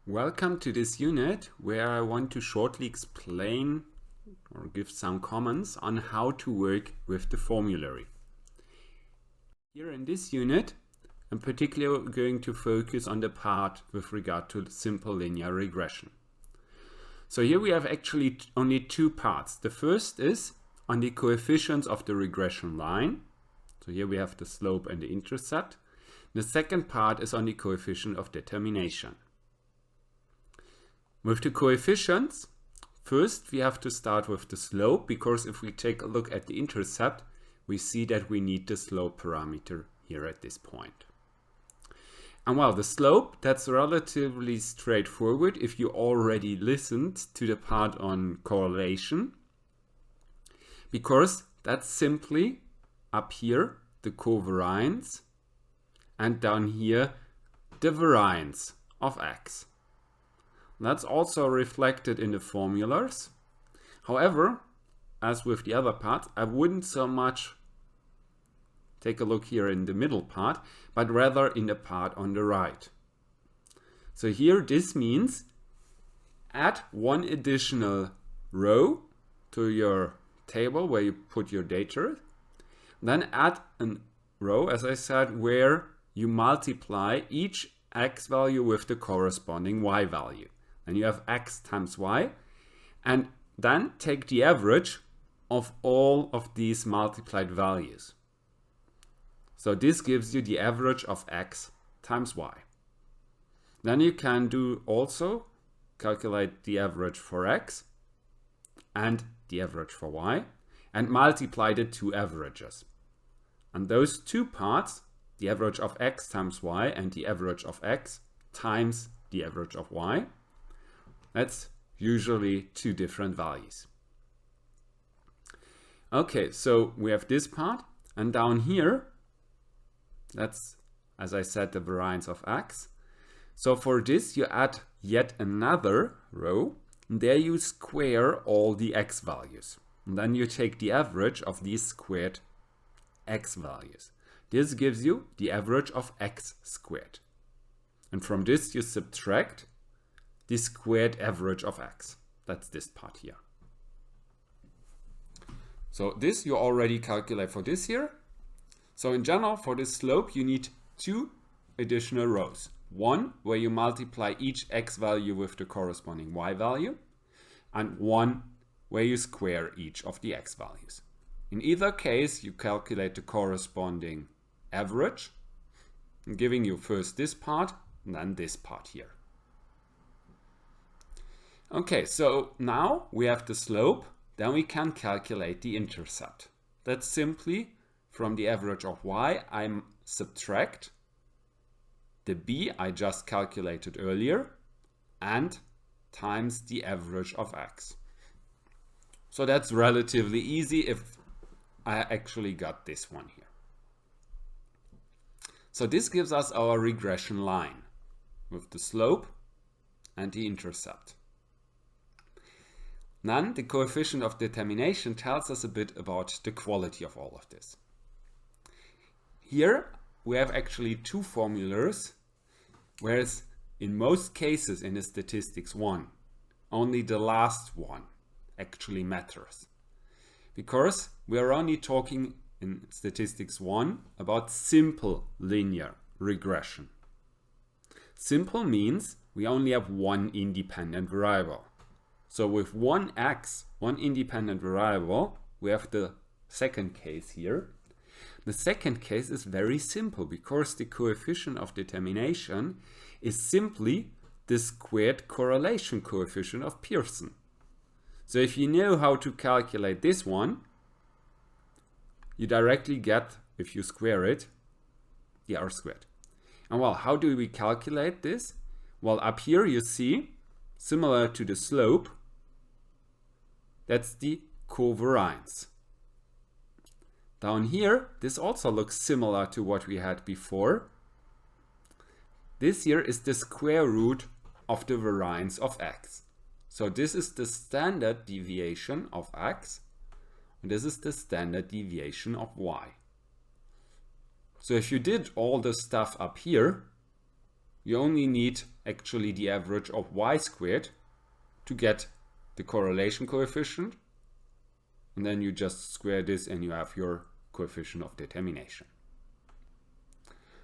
Welcome to this unit where I want to shortly explain or give some comments on how to work with the formulary. Here in this unit, I'm particularly going to focus on the part with regard to simple linear regression. So here we have actually only two parts. The first is on the coefficients of the regression line. So here we have the slope and the intercept. The second part is on the coefficient of determination. With the coefficients, first we have to start with the slope, because if we take a look at the intercept, we see that we need the slope parameter here at this point. And well, the slope, that's relatively straightforward if you already listened to the part on correlation, because that's simply up here the covariance and down here the variance of x. That's also reflected in the formulas. However, as with the other part, I wouldn't so much take a look here in the middle part, but rather in the part on the right. So here this means add one additional row to your table where you put your data. Then add a row, as I said, where you multiply each x value with the corresponding y value. And you have x times y, and then take the average of all of these multiplied values. So this gives you the average of x times y. Then you can do also calculate the average for x and the average for y and multiply the two averages. And those two parts, the average of x times y and the average of x times the average of y, that's usually two different values. Okay, so we have this part, and down here, that's, as I said, the variance of x. So for this, you add yet another row, and there you square all the x values. And then you take the average of these squared x values. This gives you the average of x squared. And from this, you subtract the squared average of x. That's this part here. So this you already calculate for this here. So in general, for this slope, you need two additional rows. One where you multiply each x value with the corresponding y value, and one where you square each of the x values. In either case, you calculate the corresponding average, giving you first this part and then this part here. Okay, so now we have the slope, then we can calculate the intercept. That's simply from the average of y, I subtract the b I just calculated earlier and times the average of x. So that's relatively easy if I actually got this one here. So this gives us our regression line with the slope and the intercept. Then the coefficient of determination tells us a bit about the quality of all of this. Here we have actually two formulas, whereas in most cases in the statistics 1, only the last one actually matters. Because we are only talking in statistics 1 about simple linear regression. Simple means we only have one independent variable. So with one x, one independent variable, we have the second case here. The second case is very simple because the coefficient of determination is simply the squared correlation coefficient of Pearson. So if you know how to calculate this one, you directly get, if you square it, the r squared. And well, how do we calculate this? Well, up here you see, similar to the slope, that's the covariance. Down here, this also looks similar to what we had before. This here is the square root of the variance of x. So this is the standard deviation of x, and this is the standard deviation of y. So if you did all the stuff up here, you only need actually the average of y squared to get the correlation coefficient. And then you just square this and you have your coefficient of determination.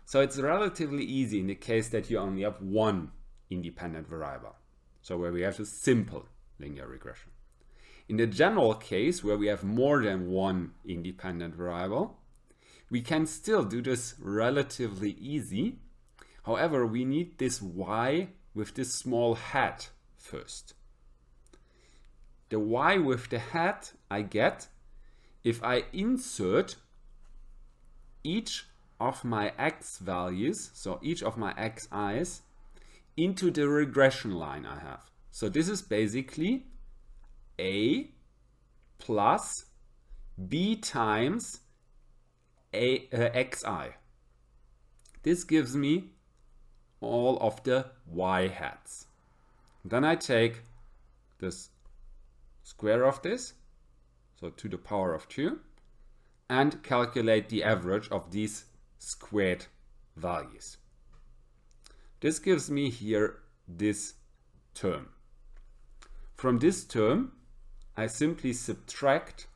So it's relatively easy in the case that you only have one independent variable. So where we have a simple linear regression. In the general case where we have more than one independent variable, we can still do this relatively easy. However, we need this y with this small hat first. The y with the hat I get if I insert each of my x values, so each of my xi's, into the regression line I have. So this is basically a plus b times xi. This gives me all of the y hats. Then I take this square of this, so to the power of 2, and calculate the average of these squared values. This gives me here this term. From this term, I simply subtract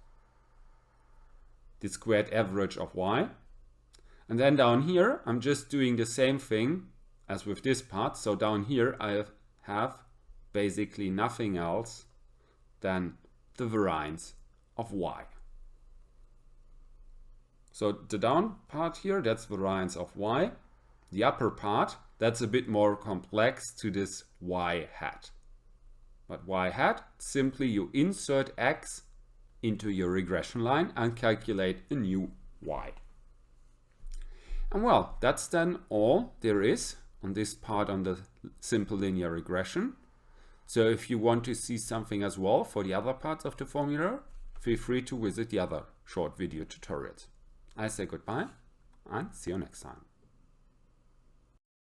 the squared average of y. And then down here, I'm just doing the same thing as with this part. So down here, I have basically nothing else than the variance of y. So the down part here, that's variance of y. The upper part, that's a bit more complex to this y hat. But y hat, simply you insert x into your regression line and calculate a new y. And well, that's then all there is on this part on the simple linear regression. So if you want to see something as well for the other parts of the formula, feel free to visit the other short video tutorials. I say goodbye and see you next time.